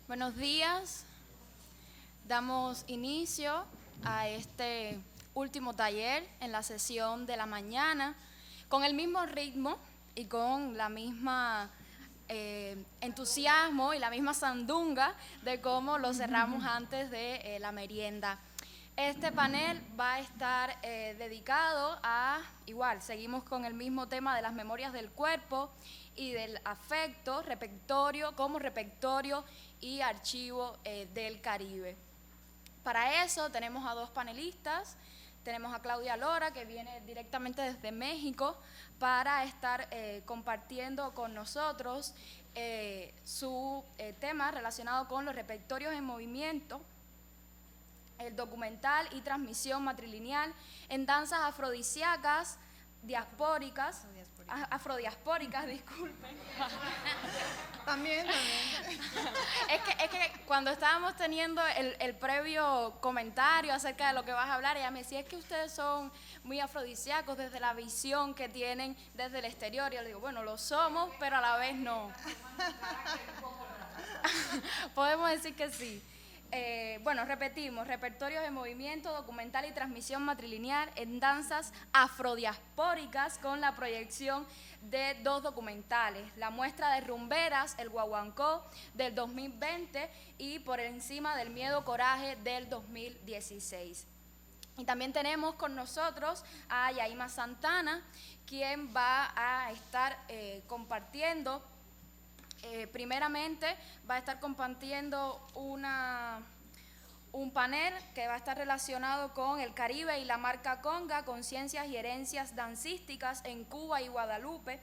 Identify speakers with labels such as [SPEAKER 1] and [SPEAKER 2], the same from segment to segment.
[SPEAKER 1] Buenos días, damos inicio a este último taller en la sesión de la mañana con el mismo ritmo y con la misma entusiasmo y la misma sandunga de cómo lo cerramos antes de la merienda. Este panel va a estar dedicado a, igual, seguimos con el mismo tema de las memorias del cuerpo y del afecto, repertorio como repertorio y archivo del Caribe. Para eso tenemos a dos panelistas. Tenemos a Claudia Lora, que viene directamente desde México para estar compartiendo con nosotros su tema relacionado con los repertorios en movimiento, el documental y transmisión matrilineal en danzas afrodisíacas, afrodiaspóricas, disculpen.
[SPEAKER 2] También.
[SPEAKER 1] Es que cuando estábamos teniendo el previo comentario acerca de lo que vas a hablar, ella me decía, es que ustedes son muy afrodisíacos desde la visión que tienen desde el exterior. Y yo le digo, bueno, lo somos, pero a la vez no. Podemos decir que sí. Bueno, repetimos, repertorios de movimiento, documental y transmisión matrilineal en danzas afrodiaspóricas con la proyección de dos documentales, la muestra de rumberas, el Guaguancó del 2020 y Por encima del miedo, coraje del 2016. Y también tenemos con nosotros a Yaima Santana, quien va a estar compartiendo. Primeramente va a estar compartiendo un panel que va a estar relacionado con el Caribe y la marca Conga, conciencias y herencias dancísticas en Cuba y Guadalupe,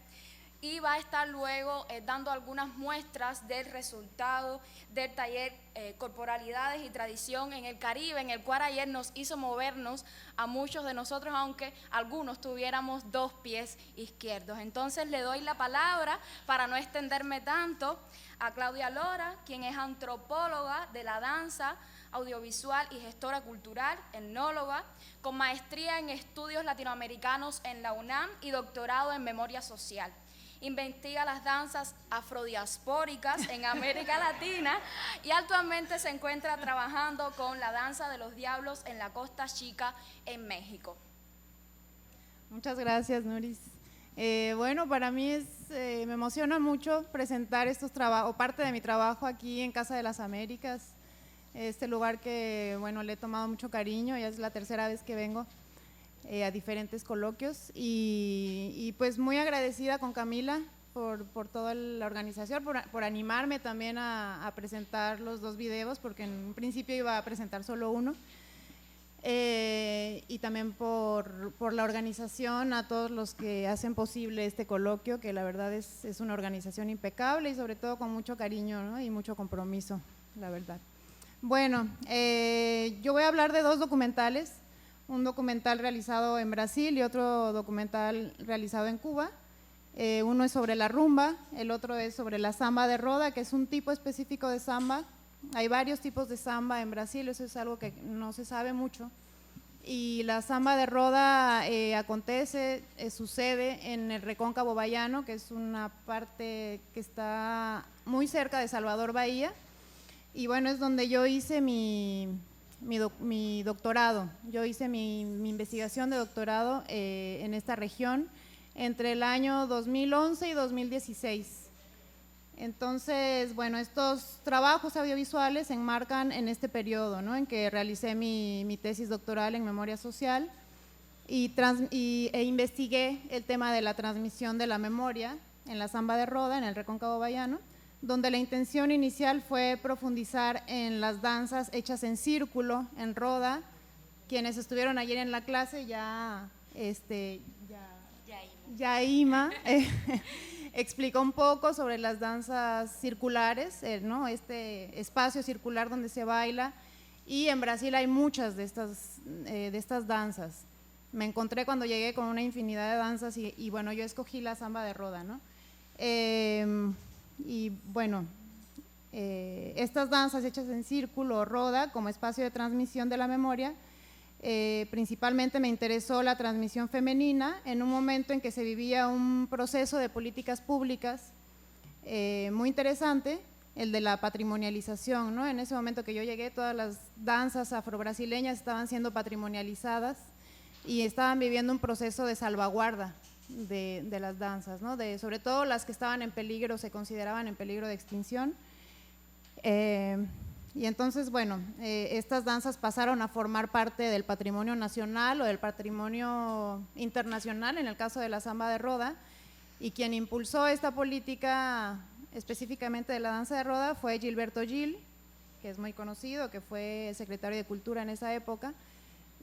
[SPEAKER 1] y va a estar luego dando algunas muestras del resultado del taller Corporalidades y Tradición en el Caribe, en el cual ayer nos hizo movernos a muchos de nosotros, aunque algunos tuviéramos dos pies izquierdos. Entonces le doy la palabra, para no extenderme tanto, a Claudia Lora, quien es antropóloga de la danza, audiovisual y gestora cultural, etnóloga, con maestría en estudios latinoamericanos en la UNAM y doctorado en memoria social. Investiga las danzas afrodiaspóricas en América Latina y actualmente se encuentra trabajando con la danza de los diablos en la Costa Chica en México.
[SPEAKER 2] Muchas gracias, Nuris. Bueno, para mí me emociona mucho presentar estos trabajos, o parte de mi trabajo aquí en Casa de las Américas, este lugar que, bueno, le he tomado mucho cariño, ya es la tercera vez que vengo a diferentes coloquios y pues muy agradecida con Camila por toda la organización, por animarme también a presentar los dos videos, porque en un principio iba a presentar solo uno, y también por la organización, a todos los que hacen posible este coloquio, que la verdad es una organización impecable y sobre todo con mucho cariño, ¿no? Y mucho compromiso, la verdad. Bueno, yo voy a hablar de dos documentales, un documental realizado en Brasil y otro documental realizado en Cuba. Uno es sobre la rumba, el otro es sobre la samba de roda, que es un tipo específico de samba. Hay varios tipos de samba en Brasil, eso es algo que no se sabe mucho. Y la samba de roda sucede en el Recóncavo Bahiano, que es una parte que está muy cerca de Salvador Bahía. Y bueno, es donde yo hice mi doctorado. Yo hice mi investigación de doctorado en esta región entre el año 2011 y 2016. Entonces, bueno, estos trabajos audiovisuales se enmarcan en este periodo, ¿no? En que realicé mi tesis doctoral en memoria social e investigué el tema de la transmisión de la memoria en la samba de roda, en el Recóncavo Bahiano, donde la intención inicial fue profundizar en las danzas hechas en círculo, en roda. Quienes estuvieron ayer en la clase Yaima explicó un poco sobre las danzas circulares, ¿no? Este espacio circular donde se baila, y en Brasil hay muchas de estas danzas. Me encontré cuando llegué con una infinidad de danzas y bueno, yo escogí la samba de roda, ¿no? Y bueno, estas danzas hechas en círculo o roda como espacio de transmisión de la memoria, principalmente me interesó la transmisión femenina en un momento en que se vivía un proceso de políticas públicas muy interesante, el de la patrimonialización, ¿no? En ese momento que yo llegué, todas las danzas afrobrasileñas estaban siendo patrimonializadas y estaban viviendo un proceso de salvaguarda de las danzas, ¿no? Sobre todo las que estaban en peligro, se consideraban en peligro de extinción. Y entonces, bueno, estas danzas pasaron a formar parte del patrimonio nacional o del patrimonio internacional, en el caso de la samba de roda, y quien impulsó esta política específicamente de la danza de roda fue Gilberto Gil, que es muy conocido, que fue secretario de Cultura en esa época,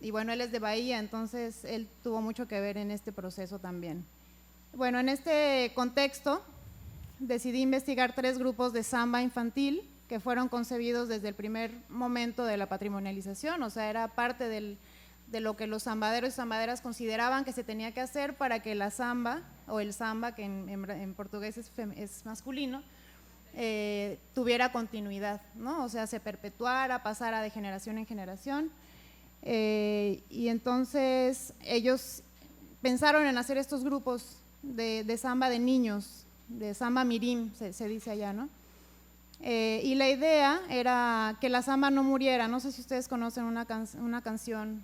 [SPEAKER 2] y bueno, él es de Bahía, entonces él tuvo mucho que ver en este proceso también. Bueno, en este contexto decidí investigar 3 grupos de samba infantil que fueron concebidos desde el primer momento de la patrimonialización, o sea, era parte de lo que los sambaderos y sambaderas consideraban que se tenía que hacer para que la samba, o el samba, que en portugués es masculino, tuviera continuidad, ¿no? O sea, se perpetuara, pasara de generación en generación. Y entonces ellos pensaron en hacer estos grupos de samba de niños, de samba mirim, se dice allá, ¿no? Y la idea era que la samba no muriera. No sé si ustedes conocen una canción,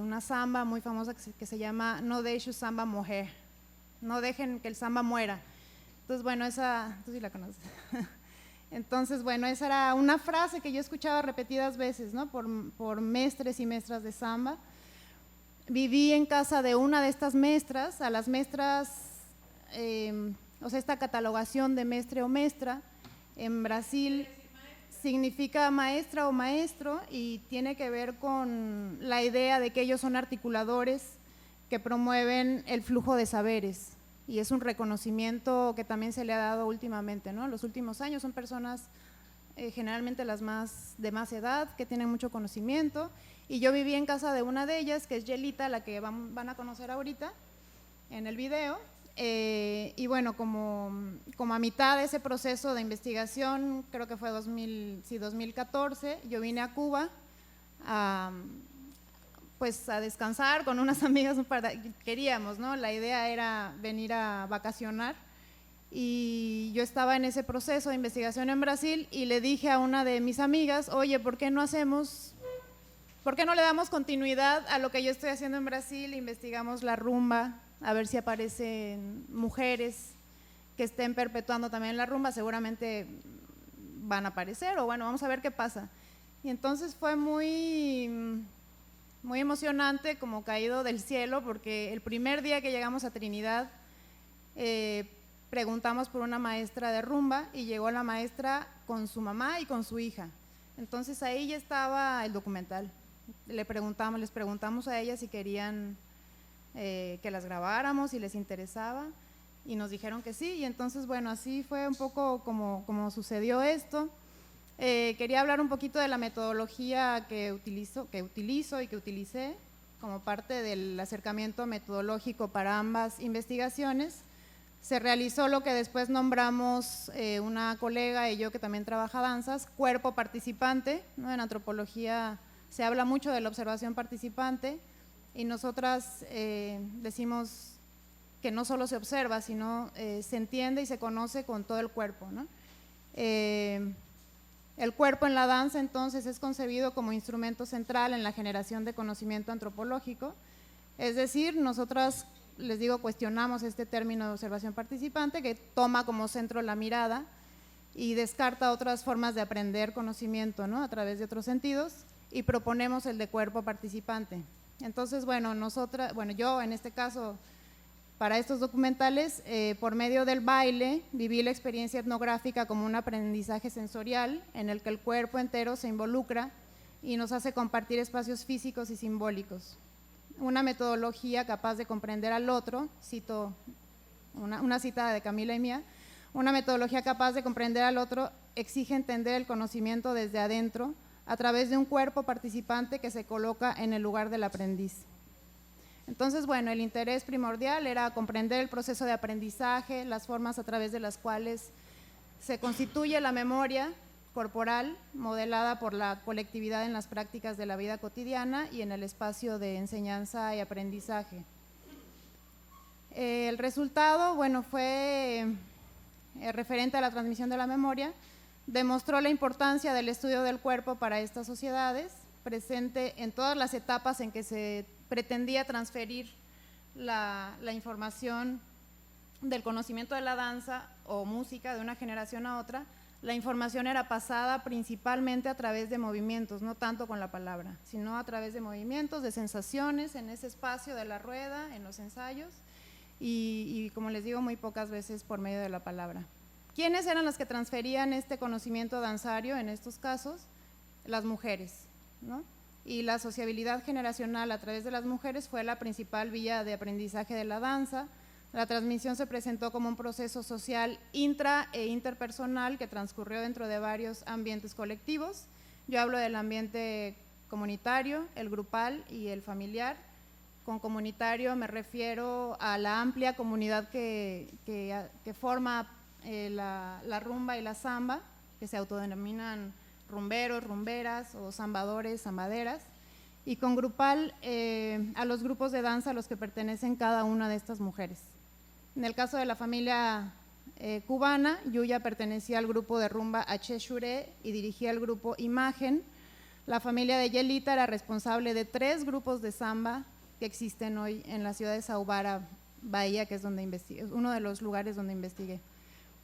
[SPEAKER 2] una samba muy famosa que se llama No deixe o samba morrer, no dejen que el samba muera. Entonces, bueno, esa, tú sí la conoces. Entonces, bueno, esa era una frase que yo escuchaba repetidas veces, ¿no? por mestres y mestras de samba. Viví en casa de una de estas mestras. A las mestras, o sea, esta catalogación de mestre o mestra, en Brasil significa maestra o maestro y tiene que ver con la idea de que ellos son articuladores que promueven el flujo de saberes, y es un reconocimiento que también se le ha dado últimamente, ¿no? En los últimos años son personas generalmente las de más edad, que tienen mucho conocimiento, y yo viví en casa de una de ellas, que es Yelita, la que van a conocer ahorita en el video. Y bueno, como a mitad de ese proceso de investigación, creo que fue 2014, yo vine a Cuba pues a descansar con unas amigas, queríamos, ¿no? La idea era venir a vacacionar, y yo estaba en ese proceso de investigación en Brasil y le dije a una de mis amigas, oye, ¿por qué no le damos continuidad a lo que yo estoy haciendo en Brasil? Investigamos la rumba, a ver si aparecen mujeres que estén perpetuando también la rumba, seguramente van a aparecer, o bueno, vamos a ver qué pasa. Y entonces fue muy emocionante, como caído del cielo, porque el primer día que llegamos a Trinidad, preguntamos por una maestra de rumba y llegó la maestra con su mamá y con su hija. Entonces ahí ya estaba el documental. Les preguntamos a ellas si querían que las grabáramos, si les interesaba, y nos dijeron que sí, y entonces bueno, así fue un poco como sucedió esto. Quería hablar un poquito de la metodología que utilizo y que utilicé como parte del acercamiento metodológico para ambas investigaciones. Se realizó lo que después nombramos una colega y yo, que también trabaja danzas, cuerpo participante, ¿no? En antropología se habla mucho de la observación participante, y nosotras decimos que no solo se observa, sino se entiende y se conoce con todo el cuerpo, ¿no? El cuerpo en la danza, entonces, es concebido como instrumento central en la generación de conocimiento antropológico, es decir, nosotras, les digo, cuestionamos este término de observación participante, que toma como centro la mirada y descarta otras formas de aprender conocimiento, ¿no? A través de otros sentidos, y proponemos el de cuerpo participante. Entonces, bueno, yo en este caso, para estos documentales, por medio del baile, viví la experiencia etnográfica como un aprendizaje sensorial en el que el cuerpo entero se involucra y nos hace compartir espacios físicos y simbólicos. Una metodología capaz de comprender al otro, cito una cita de Camila y mía, una metodología capaz de comprender al otro exige entender el conocimiento desde adentro, a través de un cuerpo participante que se coloca en el lugar del aprendiz. Entonces, bueno, el interés primordial era comprender el proceso de aprendizaje, las formas a través de las cuales se constituye la memoria corporal, modelada por la colectividad en las prácticas de la vida cotidiana y en el espacio de enseñanza y aprendizaje. El resultado, bueno, fue referente a la transmisión de la memoria. Demostró la importancia del estudio del cuerpo para estas sociedades, presente en todas las etapas en que se pretendía transferir la información del conocimiento de la danza o música de una generación a otra. La información era pasada principalmente a través de movimientos, no tanto con la palabra, sino a través de movimientos, de sensaciones en ese espacio de la rueda, en los ensayos, y como les digo, muy pocas veces por medio de la palabra. ¿Quiénes eran las que transferían este conocimiento danzario en estos casos? Las mujeres, ¿no? Y la sociabilidad generacional a través de las mujeres fue la principal vía de aprendizaje de la danza. La transmisión se presentó como un proceso social intra e interpersonal que transcurrió dentro de varios ambientes colectivos. Yo hablo del ambiente comunitario, el grupal y el familiar. Con comunitario me refiero a la amplia comunidad que forma la rumba y la samba, que se autodenominan rumberos, rumberas o zambadores, zambaderas, y con grupal a los grupos de danza a los que pertenecen cada una de estas mujeres. En el caso de la familia cubana, Yuya pertenecía al grupo de rumba H. Shure y dirigía el grupo Imagen. La familia de Yelita era responsable de 3 grupos de samba que existen hoy en la ciudad de Saubara, Bahía, que es donde investigué, uno de los lugares donde investigué.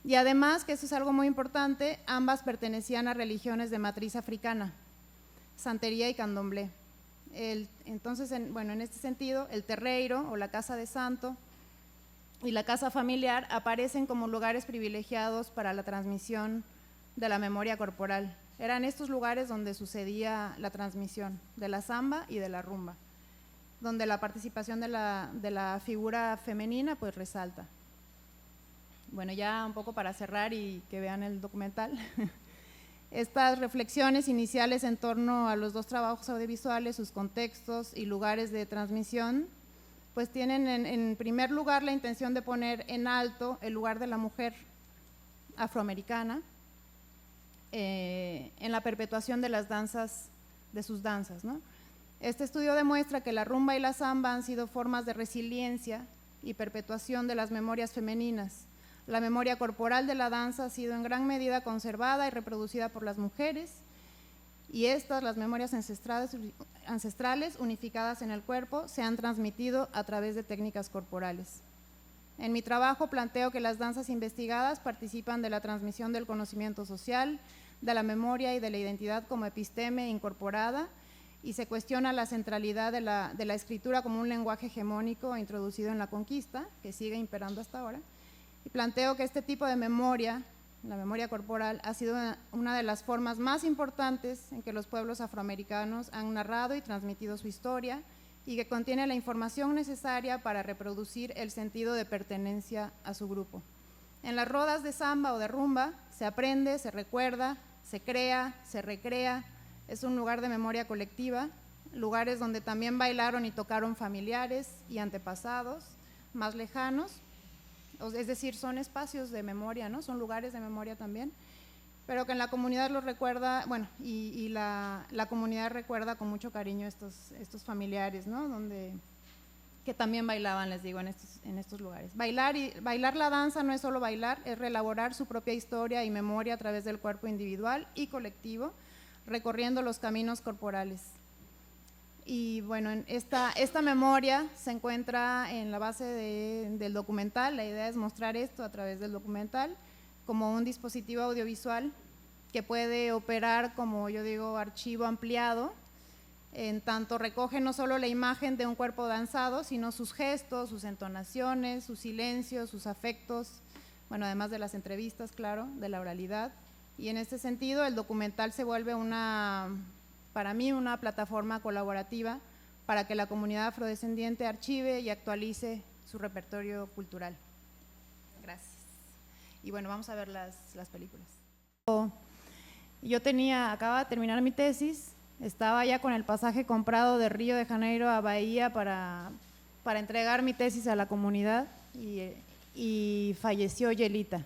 [SPEAKER 2] Y además, que eso es algo muy importante, ambas pertenecían a religiones de matriz africana, santería y candomblé. Entonces, en este sentido, el terreiro o la casa de santo y la casa familiar aparecen como lugares privilegiados para la transmisión de la memoria corporal. Eran estos lugares donde sucedía la transmisión de la samba y de la rumba, donde la participación de la figura femenina pues resalta. Bueno, ya un poco para cerrar y que vean el documental. Estas reflexiones iniciales en torno a los 2 trabajos audiovisuales, sus contextos y lugares de transmisión, pues tienen en primer lugar la intención de poner en alto el lugar de la mujer afroamericana en la perpetuación de las danzas, de sus danzas, ¿no? Este estudio demuestra que la rumba y la samba han sido formas de resiliencia y perpetuación de las memorias femeninas. La memoria corporal de la danza ha sido en gran medida conservada y reproducida por las mujeres, y estas, las memorias ancestrales unificadas en el cuerpo, se han transmitido a través de técnicas corporales. En mi trabajo planteo que las danzas investigadas participan de la transmisión del conocimiento social, de la memoria y de la identidad como episteme incorporada, y se cuestiona la centralidad de la escritura como un lenguaje hegemónico introducido en la conquista, que sigue imperando hasta ahora. Y planteo que este tipo de memoria, la memoria corporal, ha sido una de las formas más importantes en que los pueblos afroamericanos han narrado y transmitido su historia, y que contiene la información necesaria para reproducir el sentido de pertenencia a su grupo. En las rodas de samba o de rumba se aprende, se recuerda, se crea, se recrea. Es un lugar de memoria colectiva, lugares donde también bailaron y tocaron familiares y antepasados más lejanos. Es decir, son espacios de memoria, ¿no? Son lugares de memoria también, pero que en la comunidad los recuerda, bueno, y la comunidad recuerda con mucho cariño estos familiares, ¿no? Que también bailaban, les digo, en estos lugares. Bailar la danza no es solo bailar, es reelaborar su propia historia y memoria a través del cuerpo individual y colectivo, recorriendo los caminos corporales. Y bueno, esta memoria se encuentra en la base del documental. La idea es mostrar esto a través del documental como un dispositivo audiovisual que puede operar, como yo digo, archivo ampliado, en tanto recoge no solo la imagen de un cuerpo danzado, sino sus gestos, sus entonaciones, sus silencios, sus afectos, bueno, además de las entrevistas, claro, de la oralidad. Y en este sentido, el documental se vuelve para mí, una plataforma colaborativa para que la comunidad afrodescendiente archive y actualice su repertorio cultural. Gracias. Y bueno, vamos a ver las películas. Yo acababa de terminar mi tesis, estaba ya con el pasaje comprado de Río de Janeiro a Bahía para entregar mi tesis a la comunidad, y falleció Yelita.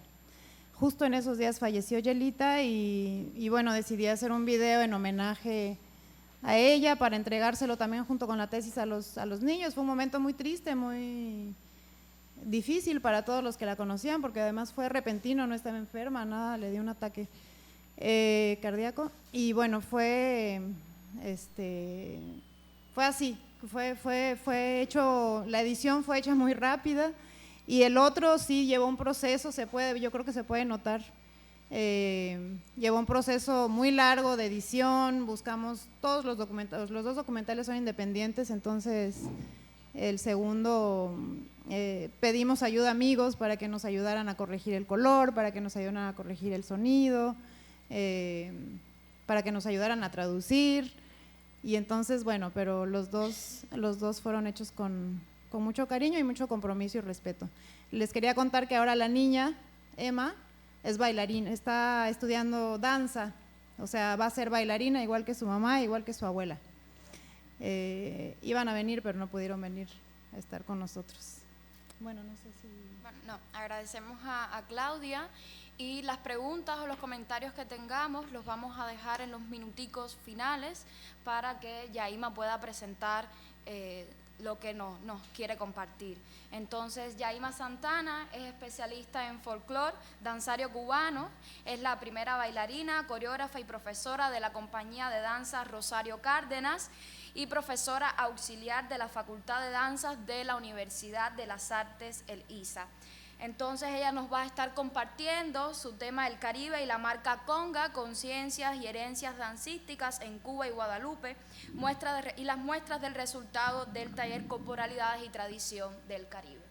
[SPEAKER 2] Justo en esos días falleció Yelita y bueno, decidí hacer un video en homenaje a ella para entregárselo también junto con la tesis a los niños. Fue un momento muy triste, muy difícil para todos los que la conocían, porque además fue repentino, no estaba enferma, nada, le dio un ataque. cardíaco. Y bueno, fue así, fue hecho, la edición fue hecha muy rápida, y el otro sí llevó un proceso, yo creo que se puede notar. Llevó un proceso muy largo de edición, buscamos todos los documentales, los dos documentales son independientes, entonces el segundo pedimos ayuda a amigos para que nos ayudaran a corregir el color, para que nos ayudaran a corregir el sonido, para que nos ayudaran a traducir, y entonces bueno, pero los dos fueron hechos con mucho cariño y mucho compromiso y respeto. Les quería contar que ahora la niña, Emma, es bailarina, está estudiando danza, o sea, va a ser bailarina igual que su mamá, igual que su abuela. Iban a venir, pero no pudieron venir a estar con nosotros. Bueno, no sé si…
[SPEAKER 1] Bueno, no, agradecemos a Claudia, y las preguntas o los comentarios que tengamos los vamos a dejar en los minuticos finales para que Yaima pueda presentar lo que nos quiere compartir. Entonces, Yaima Santana es especialista en folclore, danzario cubano, es la primera bailarina, coreógrafa y profesora de la compañía de danza Rosario Cárdenas y profesora auxiliar de la Facultad de Danzas de la Universidad de las Artes, el ISA. Entonces ella nos va a estar compartiendo su tema del Caribe y la marca conga, conciencias y herencias dancísticas en Cuba y Guadalupe, y las muestras del resultado del taller Corporalidades y Tradición del Caribe.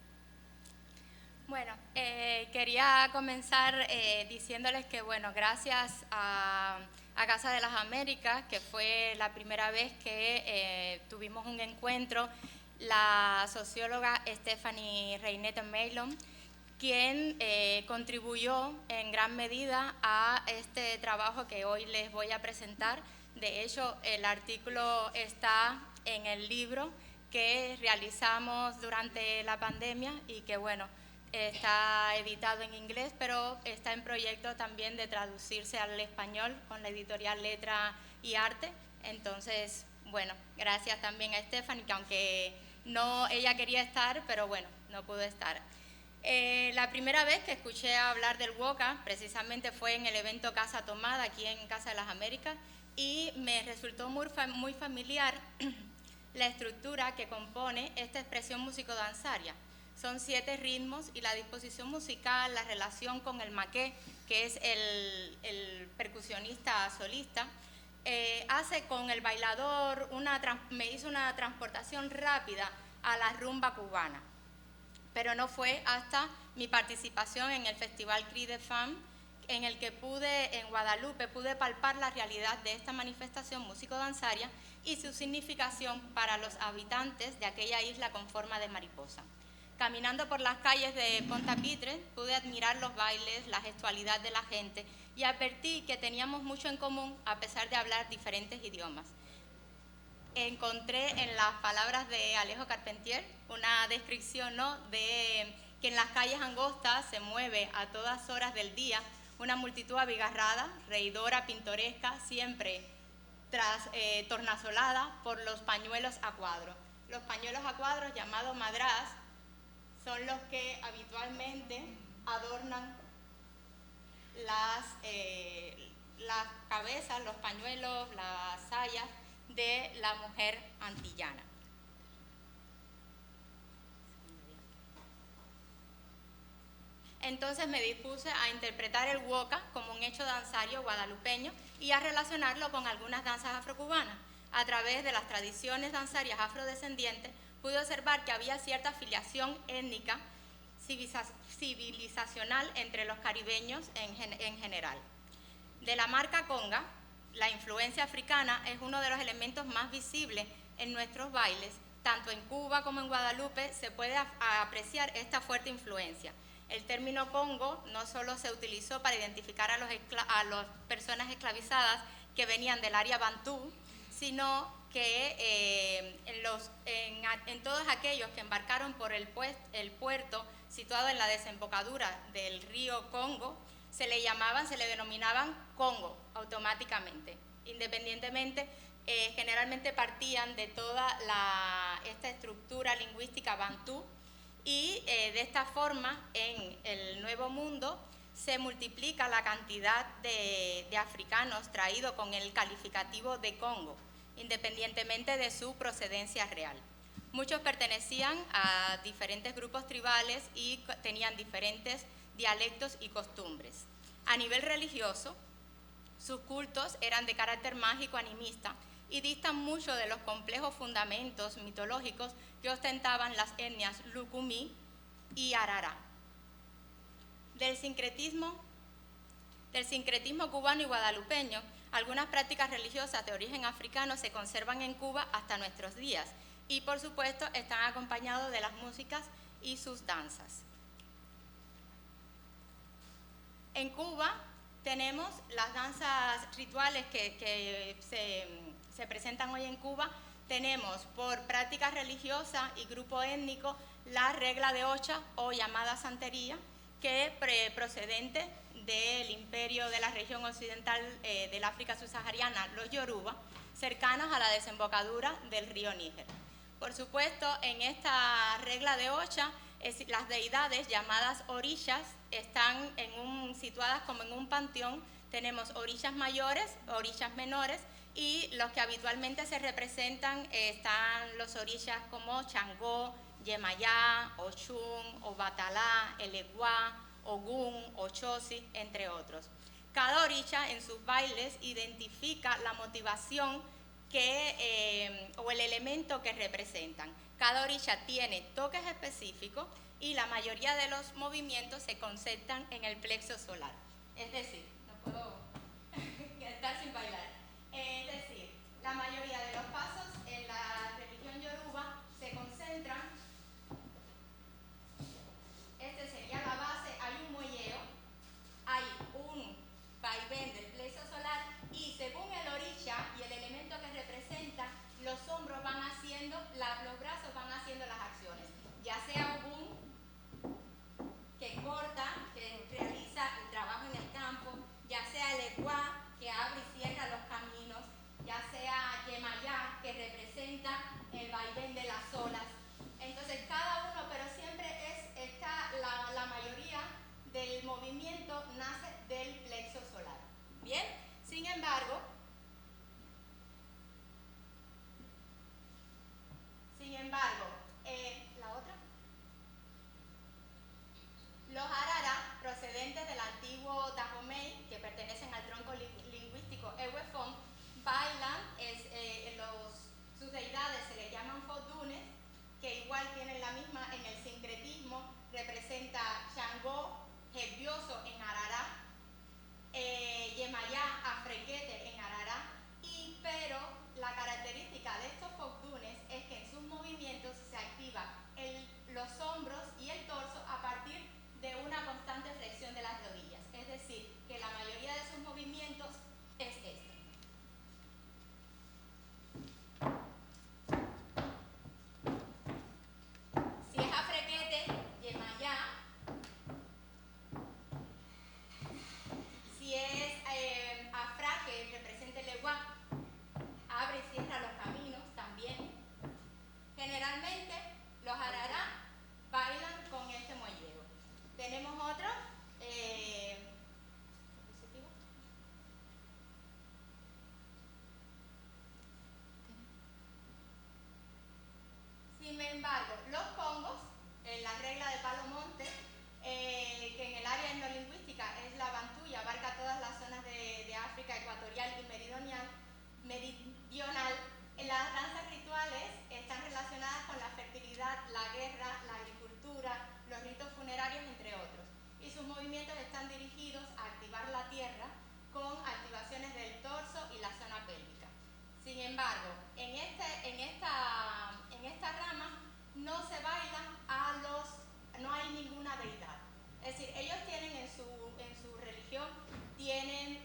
[SPEAKER 3] Bueno, quería comenzar diciéndoles que, bueno, gracias a Casa de las Américas, que fue la primera vez que tuvimos un encuentro, la socióloga Stephanie Reinette Mailon, quien contribuyó en gran medida a este trabajo que hoy les voy a presentar. De hecho, el artículo está en el libro que realizamos durante la pandemia y que, bueno, está editado en inglés, pero está en proyecto también de traducirse al español con la editorial Letra y Arte. Entonces, bueno, gracias también a Stephanie, que aunque no ella quería estar, pero bueno, no pudo estar. La primera vez que escuché hablar del Woka precisamente fue en el evento Casa Tomada, aquí en Casa de las Américas, y me resultó muy familiar la estructura que compone esta expresión músico-danzaria. Son 7 ritmos y la disposición musical, la relación con el maqué, que es el percusionista solista, hace con el bailador, me hizo una transportación rápida a la rumba cubana. Pero no fue hasta mi participación en el Festival Cri de Femme, en el que en Guadalupe, pude palpar la realidad de esta manifestación músico-danzaria y su significación para los habitantes de aquella isla con forma de mariposa. Caminando por las calles de Ponta Pitre, pude admirar los bailes, la gestualidad de la gente y advertí que teníamos mucho en común a pesar de hablar diferentes idiomas. Encontré en las palabras de Alejo Carpentier una descripción, ¿no?, de que en las calles angostas se mueve a todas horas del día una multitud abigarrada, reidora, pintoresca, siempre tornasolada por los pañuelos a cuadros. Los pañuelos a cuadros, llamados madrás, son los que habitualmente adornan las cabezas, los pañuelos, las sayas de la mujer antillana. Entonces me dispuse a interpretar el woka como un hecho danzario guadalupeño y a relacionarlo con algunas danzas afrocubanas. A través de las tradiciones danzarias afrodescendientes pude observar que había cierta afiliación étnica, civilizacional entre los caribeños en general. De la marca conga, la influencia africana es uno de los elementos más visibles en nuestros bailes. Tanto en Cuba como en Guadalupe se puede apreciar esta fuerte influencia. El término Congo no solo se utilizó para identificar a las personas esclavizadas que venían del área bantú, sino que en todos aquellos que embarcaron por el puerto situado en la desembocadura del río Congo, se le denominaban Congo automáticamente, independientemente, generalmente partían de toda esta estructura lingüística bantú y de esta forma en el Nuevo Mundo se multiplica la cantidad de africanos traídos con el calificativo de Congo, independientemente de su procedencia real. Muchos pertenecían a diferentes grupos tribales y tenían diferentes dialectos y costumbres. A nivel religioso, sus cultos eran de carácter mágico animista y distan mucho de los complejos fundamentos mitológicos que ostentaban las etnias Lukumi y Arara. Del sincretismo cubano y guadalupeño, algunas prácticas religiosas de origen africano se conservan en Cuba hasta nuestros días y, por supuesto, están acompañados de las músicas y sus danzas. En Cuba tenemos las danzas rituales que se presentan hoy en Cuba. Tenemos por práctica religiosa y grupo étnico la regla de Ocha o llamada santería, que es procedente del imperio de la región occidental del África subsahariana, los Yoruba, cercanos a la desembocadura del río Níger. Por supuesto, en esta regla de Ocha, las deidades llamadas orishas están situadas como en un panteón. Tenemos orishas mayores, orishas menores, y los que habitualmente se representan están los orishas como Changó, Yemayá, Ochun, Obatalá, Eleguá, Ogún, Ochosi, entre otros. Cada orisha en sus bailes identifica la motivación o el elemento que representan. Cada orisha tiene toques específicos y la mayoría de los movimientos se concentran en el plexo solar. Es decir, no puedo estar sin bailar. Es decir, la mayoría de los pasos en la religión yoruba se concentran. Este sería la base, hay un muelleo, hay un vaivén del plexo solar y según el orisha y el elemento que representa, los hombros van haciendo, los brazos van haciendo las acciones, ya sea Ogún, que corta, que realiza el trabajo en el campo, ya sea el Eguá, que abre y cierra los caminos, ya sea Yemayá, que representa el vaivén de las olas. Entonces cada uno, pero siempre está la mayoría del movimiento nace del plexo solar. Bien, sin embargo, la otra. Los arara, procedentes del antiguo Dahomey, que pertenecen al tronco lingüístico Ewefón, bailan, sus deidades se les llaman fodunes, que igual tienen la misma en el sincretismo, representa Changó, Jebioso en Arará, Yemayá, Afrequete en Arará, pero la característica de estos fodunes es que en sus movimientos se activa los hombros y el torso a partir de una constante flexión de las rodillas, es decir, que la mayoría de sus movimientos es este. Si es Afrequete, Yemayá. Si es Afra, que representa el Eguá, abre y cierra los caminos también. Generalmente los arará bailan con este muelleo. Tenemos otro. Sin embargo, los congos, en la regla de Palomonte, que en el área etnolingüística es la bantú y abarca todas las zonas de África ecuatorial y meridional, las danzas rituales están relacionadas con la fertilidad, la guerra, la agricultura, los ritos funerarios, entre otros. Y sus movimientos están dirigidos a activar la tierra con activaciones del torso y la zona pélvica. Sin embargo, en esta rama no se bailan no hay ninguna deidad. Es decir, ellos tienen en su religión, tienen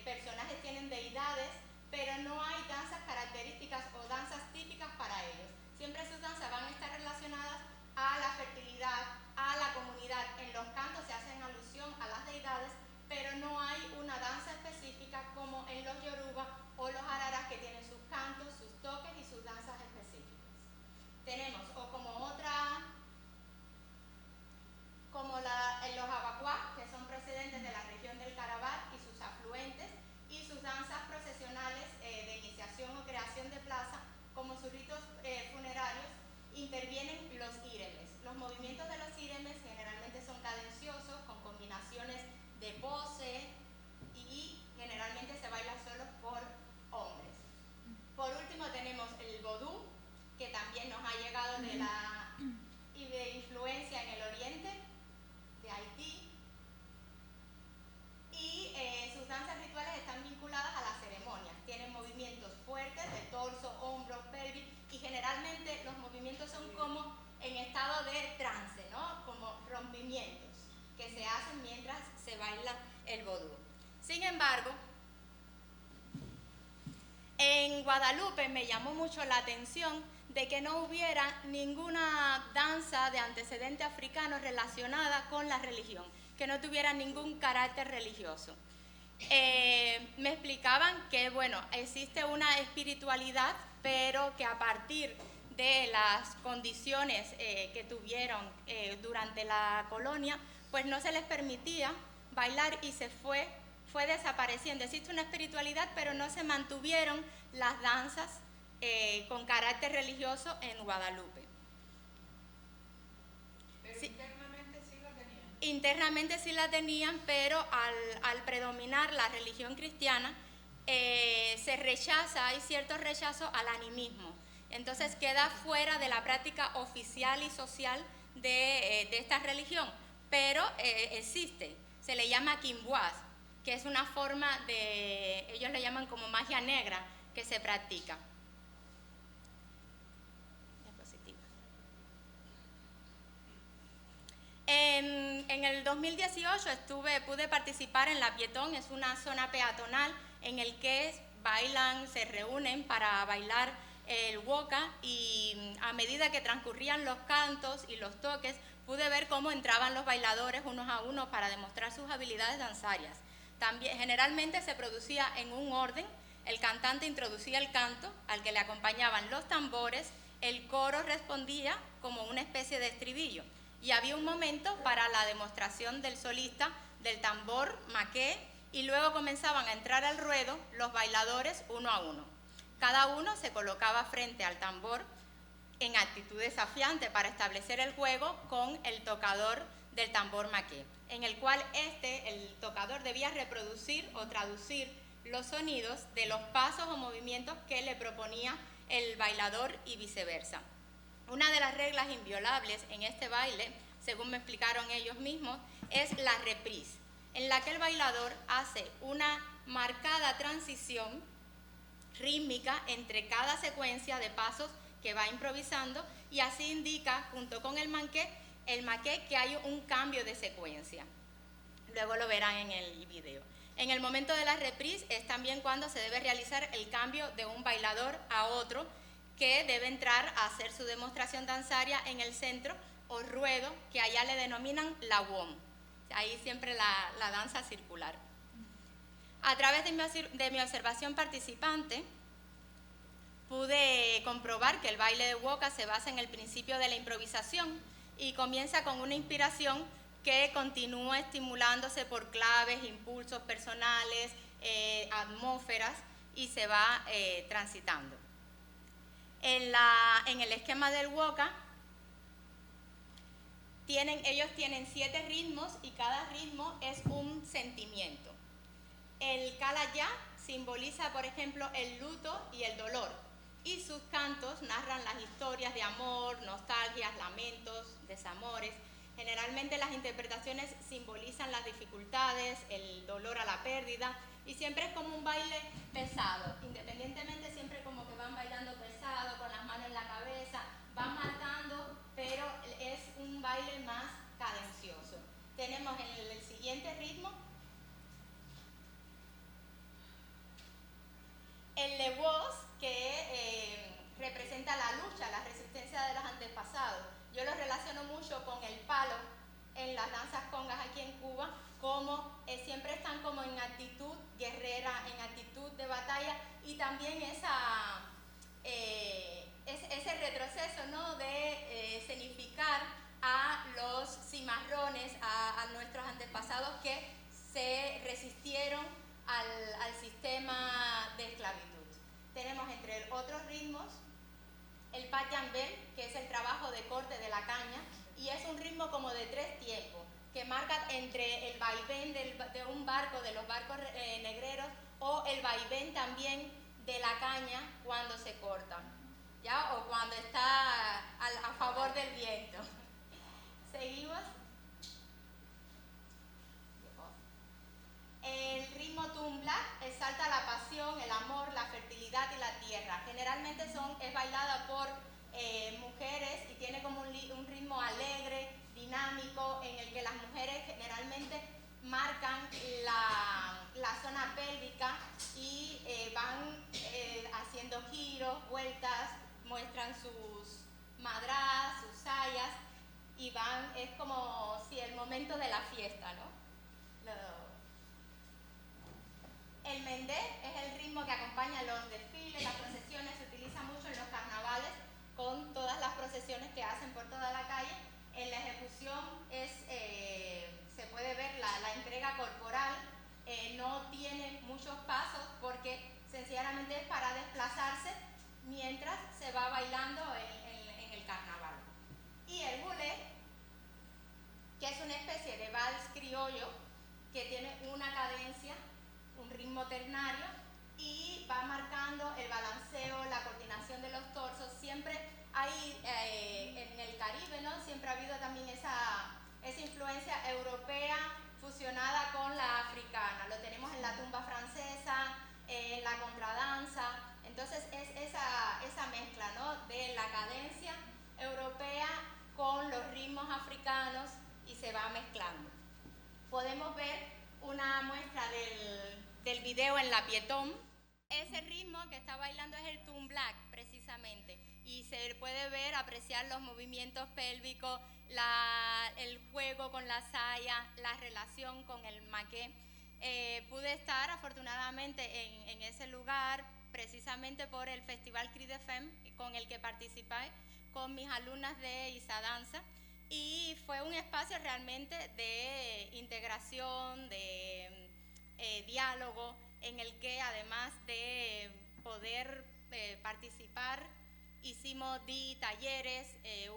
[SPEAKER 3] personajes, tienen deidades, pero no hay danzas características o danzas típicas para ellos. Siempre sus danzas van a estar relacionadas a la fertilidad, a la comunidad. En los cantos se hacen alusión a las deidades, pero no hay una danza específica como en los yoruba o los araras, que tienen sus cantos, sus toques y sus danzas específicas. Tenemos, o como Kimwa, que son procedentes de la región del Carabar y sus afluentes, y sus danzas procesionales de iniciación o creación de plaza, como sus ritos funerarios, intervienen los íremes. Los movimientos de los íremes generalmente son cadenciosos, con combinaciones de pose, y generalmente se baila solo por hombres. Por último tenemos el vodú, que también nos ha llegado de influencia en el oriente, de Haití, y sus danzas rituales están vinculadas a las ceremonias. Tienen movimientos fuertes de torso, hombros, pelvis, y generalmente los movimientos son como en estado de trance, ¿no? Como rompimientos que se hacen mientras se baila el vodú. Sin embargo, en Guadalupe me llamó mucho la atención de que no hubiera ninguna danza de antecedente africano relacionada con la religión, que no tuviera ningún carácter religioso. Me explicaban que, bueno, existe una espiritualidad, pero que a partir de las condiciones que tuvieron durante la colonia, pues no se les permitía bailar y fue desapareciendo. Existe una espiritualidad, pero no se mantuvieron las danzas con carácter religioso en Guadalupe.
[SPEAKER 4] Pero sí, internamente sí la tenían.
[SPEAKER 3] Internamente sí la tenían, pero al predominar la religión cristiana, se rechaza, hay cierto rechazo al animismo. Entonces queda fuera de la práctica oficial y social de esta religión, pero existe, se le llama quimbuás, que es una forma de, ellos le llaman como magia negra, que se practica. En el 2018 pude participar en La Pietón, es una zona peatonal en el que bailan, se reúnen para bailar el woka, y a medida que transcurrían los cantos y los toques, pude ver cómo entraban los bailadores unos a unos para demostrar sus habilidades danzarias. También, generalmente se producía en un orden, el cantante introducía el canto, al que le acompañaban los tambores, el coro respondía como una especie de estribillo, y había un momento para la demostración del solista del tambor maqué, y luego comenzaban a entrar al ruedo los bailadores uno a uno. Cada uno se colocaba frente al tambor en actitud desafiante para establecer el juego con el tocador del tambor maqué, en el cual el tocador debía reproducir o traducir los sonidos de los pasos o movimientos que le proponía el bailador y viceversa. Una de las reglas inviolables en este baile, según me explicaron ellos mismos, es la reprise, en la que el bailador hace una marcada transición rítmica entre cada secuencia de pasos que va improvisando, y así indica, junto con el maqué, que hay un cambio de secuencia. Luego lo verán en el video. En el momento de la reprise es también cuando se debe realizar el cambio de un bailador a otro, que debe entrar a hacer su demostración danzaria en el centro o ruedo, que allá le denominan la wom. Ahí siempre la danza circular. A través de mi observación participante, pude comprobar que el baile de woka se basa en el principio de la improvisación y comienza con una inspiración que continúa estimulándose por claves, impulsos personales, atmósferas, y se va transitando. En el esquema del woka, ellos tienen 7 ritmos y cada ritmo es un sentimiento. El kalaya simboliza, por ejemplo, el luto y el dolor, y sus cantos narran las historias de amor, nostalgias, lamentos, desamores. Generalmente las interpretaciones simbolizan las dificultades, el dolor a la pérdida, y siempre es como un baile pesado, independientemente siempre como que van bailando pesado, con las manos en la cabeza, van marcando, pero es un baile más cadencioso. Tenemos en el siguiente ritmo el lewos, que representa la lucha, la resistencia de los antepasados. Yo lo relaciono mucho con el palo en las danzas congas aquí en Cuba, como siempre están como en actitud guerrera, en actitud de batalla, y también ese retroceso, ¿no?, de escenificar a los cimarrones, a nuestros antepasados antepasados que se resistieron al sistema de esclavitud. Tenemos entre otros ritmos el payambel, que es el trabajo de corte de la caña, y es un ritmo como de 3 tiempos, que marca entre el vaivén de un barco, de los barcos negreros, o el vaivén también de la caña cuando se corta, ¿ya? O cuando está a favor del viento. Seguimos. El ritmo tumbla exalta la pasión, el amor, la fertilidad y la tierra. Generalmente es bailada por mujeres y tiene como un ritmo alegre, dinámico, en el que las mujeres generalmente marcan la zona pélvica y van haciendo giros, vueltas, muestran sus madradas, sus sayas y es como si el momento de la fiesta, ¿no? El mendé es el ritmo que acompaña los desfiles, las procesiones, se utiliza mucho en los carnavales con todas las procesiones que hacen por toda la calle. En la ejecución se puede ver la entrega corporal, no tiene muchos pasos porque sencillamente es para desplazarse mientras se va bailando en el carnaval. Y el bulé, que es una especie de vals criollo que tiene una cadencia, un ritmo ternario y va marcando el balanceo, la coordinación de los torsos. Siempre hay en el Caribe, ¿no? Siempre ha habido también esa influencia europea fusionada con la africana. Lo tenemos en la tumba francesa, en la contradanza. Entonces es esa mezcla, ¿no? De la cadencia europea con los ritmos africanos y se va mezclando. Podemos ver una muestra del video en la Pietón. Ese ritmo que está bailando es el tumblak, precisamente, y se puede ver, apreciar los movimientos pélvicos, el juego con la saya, la relación con el maqué. Pude estar afortunadamente en ese lugar precisamente por el Festival Cri de Femme, con el que participé con mis alumnas de Isadanza, y fue un espacio realmente de integración, de diálogo, en el que además de poder participar, di talleres,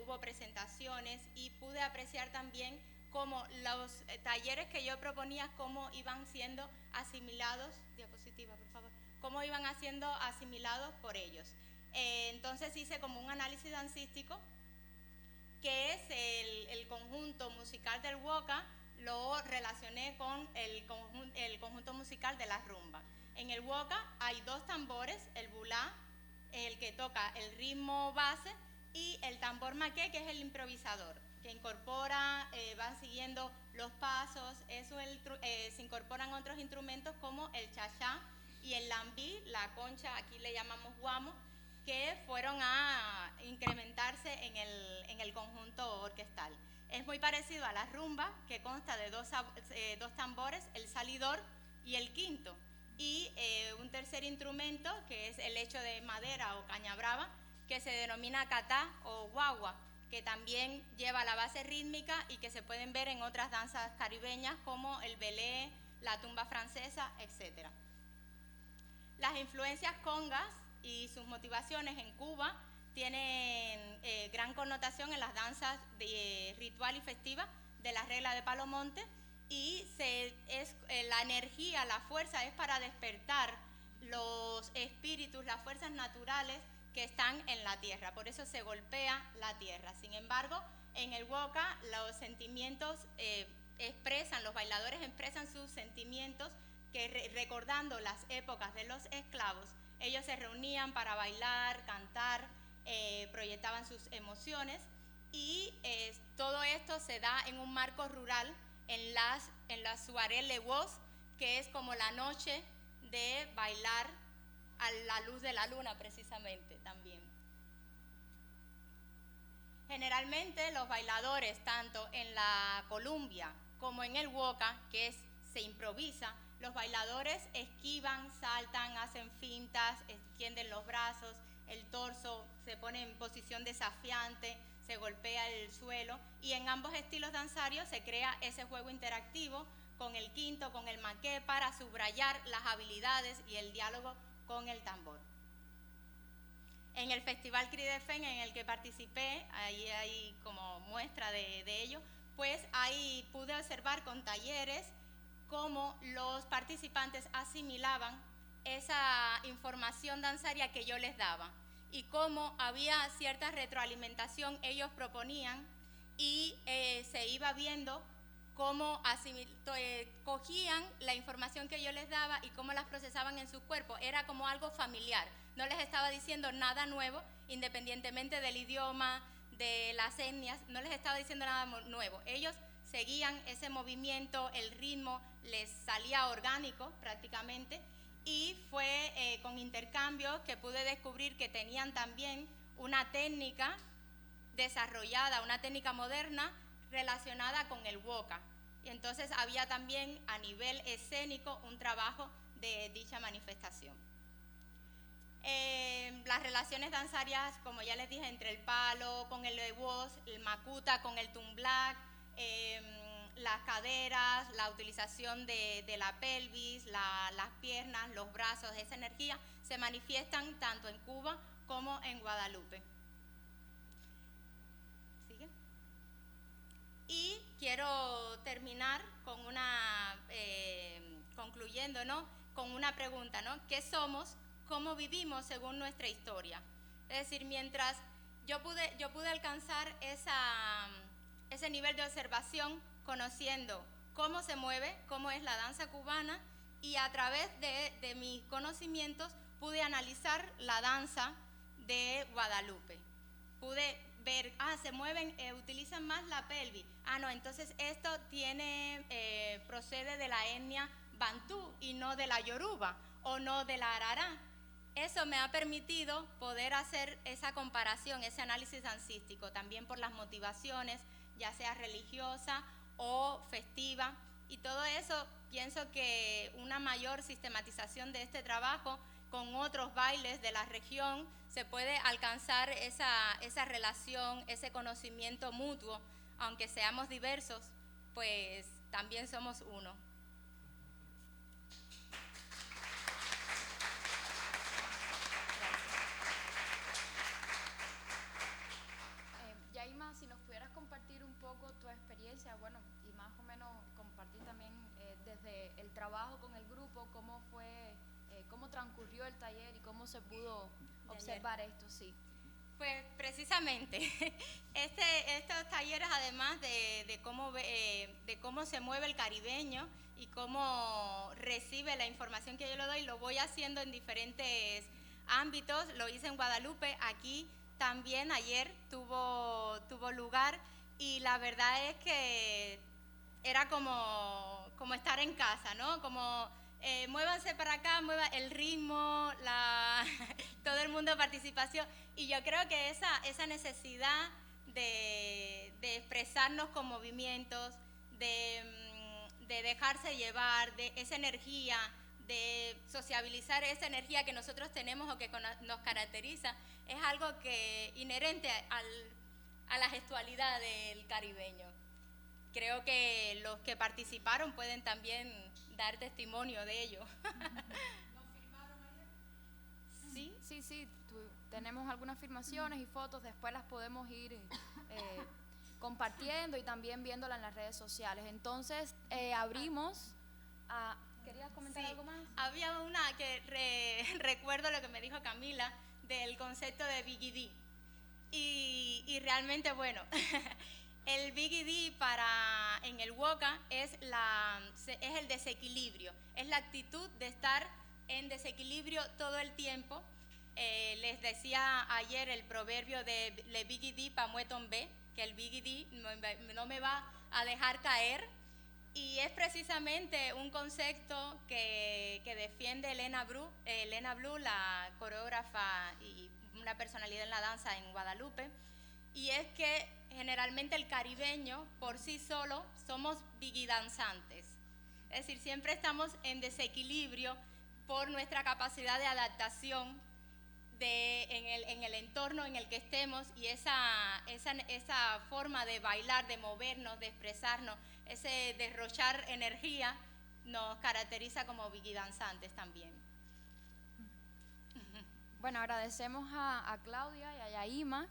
[SPEAKER 3] hubo presentaciones y pude apreciar también cómo los talleres que yo proponía, cómo iban siendo asimilados, diapositiva por favor, cómo iban siendo asimilados por ellos. Entonces hice como un análisis dancístico, que es el conjunto musical del Woka, lo relacioné con el conjunto musical de la rumba. En el Woka hay 2 tambores, el bulá, el que toca el ritmo base, y el tambor maqué, que es el improvisador, que incorpora, van siguiendo los pasos. Se incorporan otros instrumentos como el chachá y el lambí, la concha, aquí le llamamos guamo, que fueron a incrementarse en el conjunto orquestal. Es muy parecido a la rumba, que consta de 2 tambores, el salidor y el quinto, y un tercer instrumento, que es el hecho de madera o caña brava, que se denomina catá o guagua, que también lleva la base rítmica y que se pueden ver en otras danzas caribeñas como el belé, la tumba francesa, etc. Las influencias congas y sus motivaciones en Cuba tienen gran connotación en las danzas ritual y festiva de la regla de Palo Monte, y la energía, la fuerza es para despertar los espíritus, las fuerzas naturales que están en la tierra, por eso se golpea la tierra. Sin embargo, en el Woka los sentimientos los bailadores expresan sus sentimientos, que recordando las épocas de los esclavos, ellos se reunían para bailar, cantar, proyectaban sus emociones, y todo esto se da en un marco rural, en las soirées le Woz, que es como la noche de bailar a la luz de la luna, precisamente, también. Generalmente los bailadores, tanto en la Columbia como en el Woka, se improvisa, los bailadores esquivan, saltan, hacen fintas, extienden los brazos, el torso se pone en posición desafiante, se golpea el suelo, y en ambos estilos danzarios se crea ese juego interactivo con el quinto, con el maqué, para subrayar las habilidades y el diálogo con el tambor. En el Festival Cri de Fem, en el que participé, ahí hay como muestra de ello, pues ahí pude observar con talleres cómo los participantes asimilaban esa información danzaria que yo les daba y cómo había cierta retroalimentación, ellos proponían, y se iba viendo cómo cogían la información que yo les daba y cómo las procesaban en su cuerpo. Era como algo familiar, no les estaba diciendo nada nuevo, independientemente del idioma, de las etnias, no les estaba diciendo nada nuevo. Ellos seguían ese movimiento, el ritmo les salía orgánico prácticamente, y fue con intercambios que pude descubrir que tenían también una técnica desarrollada, una técnica moderna relacionada con el woka. Y entonces había también a nivel escénico un trabajo de dicha manifestación. Las relaciones danzarias, como ya les dije, entre el palo con el woz, el makuta con el tumblak, las caderas, la utilización de la pelvis, las piernas, los brazos, esa energía se manifiestan tanto en Cuba como en Guadalupe. ¿Sigue? Y quiero terminar con concluyendo, ¿no?, con una pregunta, ¿no? ¿Qué somos? ¿Cómo vivimos según nuestra historia? Es decir, mientras yo pude alcanzar ese nivel de observación conociendo cómo se mueve, cómo es la danza cubana, y a través de mis conocimientos pude analizar la danza de Guadalupe. Pude ver, se mueven, utilizan más la pelvis. No, entonces esto procede de la etnia bantú y no de la yoruba o no de la arará. Eso me ha permitido poder hacer esa comparación, ese análisis dancístico, también por las motivaciones, ya sea religiosa o festiva, y todo eso pienso que una mayor sistematización de este trabajo con otros bailes de la región se puede alcanzar esa relación, ese conocimiento mutuo, aunque seamos diversos, pues también somos uno.
[SPEAKER 1] Yaima, si nos pudieras compartir un poco tu experiencia, bueno, y más o menos compartir también desde el trabajo con el grupo, cómo fue, cómo transcurrió el taller y cómo se pudo observar esto, sí.
[SPEAKER 3] Pues precisamente, estos talleres, además de cómo se mueve el caribeño y cómo recibe la información que yo le doy, lo voy haciendo en diferentes ámbitos. Lo hice en Guadalupe, aquí también ayer tuvo lugar, y la verdad es que era como estar en casa, ¿no? Como muévanse para acá, mueva el ritmo, todo el mundo participación, y yo creo que esa necesidad de expresarnos con movimientos, de dejarse llevar, de esa energía, de sociabilizar esa energía que nosotros tenemos o que nos caracteriza, es algo que inherente a la gestualidad del caribeño. Creo que los que participaron pueden también dar testimonio de ello.
[SPEAKER 4] ¿Nos firmaron ayer?
[SPEAKER 3] ¿Sí?
[SPEAKER 1] Sí, tenemos algunas filmaciones y fotos, después las podemos ir compartiendo y también viéndolas en las redes sociales. Entonces, abrimos a... ¿Querías comentar algo más?
[SPEAKER 3] Había una que recuerdo lo que me dijo Camila del concepto de Biggie D. Y realmente, bueno, el Biggie D en el woka es el desequilibrio, es la actitud de estar en desequilibrio todo el tiempo. Les decía ayer el proverbio de Le Biggie D pa' mueton be, que el Biggie D no me va a dejar caer. Y es precisamente un concepto que defiende Elena Blue, la coreógrafa y una personalidad en la danza en Guadalupe, y es que generalmente el caribeño por sí solo somos biguidanzantes, es decir, siempre estamos en desequilibrio por nuestra capacidad de adaptación en el entorno en el que estemos, y esa forma de bailar, de movernos, de expresarnos, ese derrochar energía nos caracteriza como Bikí danzantes también.
[SPEAKER 1] Bueno, agradecemos a Claudia y a Yaima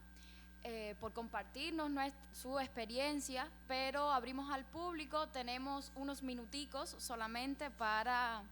[SPEAKER 1] por compartirnos su experiencia, pero abrimos al público, tenemos unos minuticos solamente para